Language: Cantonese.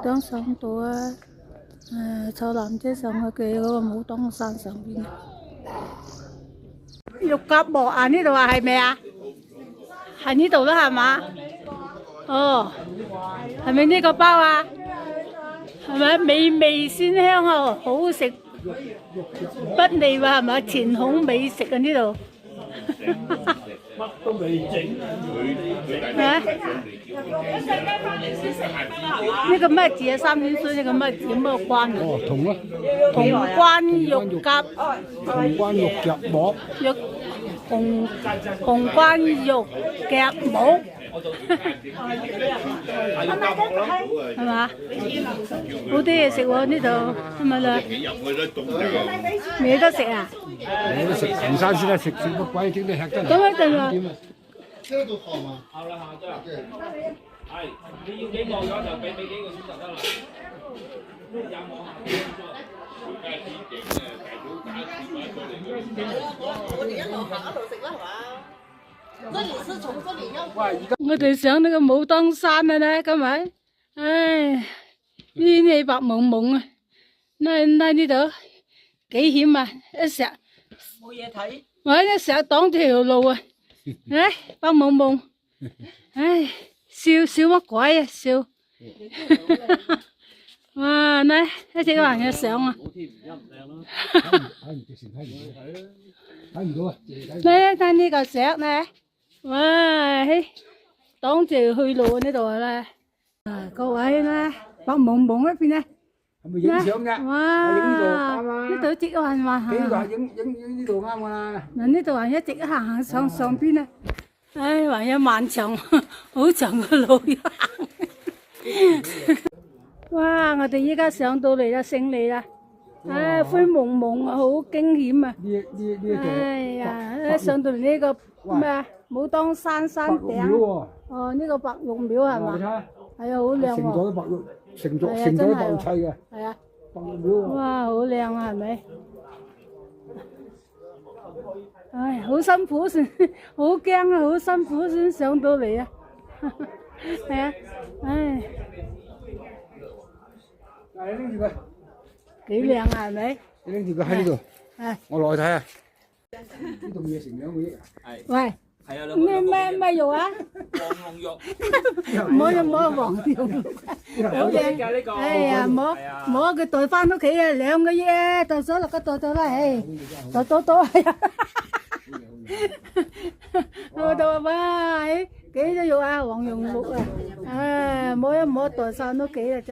當上到坐纜車上去嘅嗰個武當山上邊。肉夾饃啊！呢度啊係咪啊？係呢度啦係嘛？哦，係咪呢個包啊？係咪美味鮮香啊？好好食，不膩喎係咪？傳統美食啊呢度。乜都未整，呢個咩字啊？三點水呢個咩字？咩關啊？哦，同咯，潼關肉夾，潼關肉夾饃，潼關肉夾饃，係嘛？好啲嘢食喎呢度，係咪啦？未得食啊？我都食行山先啦，食乜鬼整啲吃得嚟？咁一定啊！呢度行嘛？考啦考得啦，係你要幾個咗就俾幾個選擇得啦。有冇下邊我哋一路行一路食啦，係嘛？這裡是從這裡要。我哋上呢個武當山啊咧，今日，唉，天氣白蒙蒙啊，呢度幾險啊！一石，冇嘢睇。我一石擋住條路啊！唉，白蒙蒙，唉，笑乜鬼啊笑！哇，呢一隻橫嘅相啊！睇唔到啊！睇呢個石呢，哇，嘿，擋住去路呢度咧。各位呢，白蒙蒙一邊呢，係咪影相㗎？哇，影呢度啱啦。呢度直行話幾個行。影呢度啱㗎啦。嗱呢度還一直行上邊啊，唉，還有漫長好長嘅路要行。哇！我哋依家上到嚟啦，勝利啦！唉，灰蒙蒙啊，好驚險啊！哎呀，上到嚟呢個咩啊？武當山山頂。哦，呢個白玉廟係嘛？係啊，好靚喎。成咗白玉，成咗白玉砌嘅。係啊。白玉廟。哇，好靚啊，係咪？唉，好辛苦先，好驚啊，好辛苦先上到嚟啊！係啊，唉。你拎住佢，幾靚啊，係咪？你拎住佢喺呢度，係。我落去睇下。呢度嘢成2個億。喂，係啊，咩肉啊？黃龍肉，冇黃肉，好靚㗎呢個。哎呀，冇佢袋翻屋企啊，2個億啊，袋咗落個袋度啦，唉，袋多係啊。我度哇，幾多肉啊？黃蓉肉啊，唉，摸一摸袋晒屋企啊！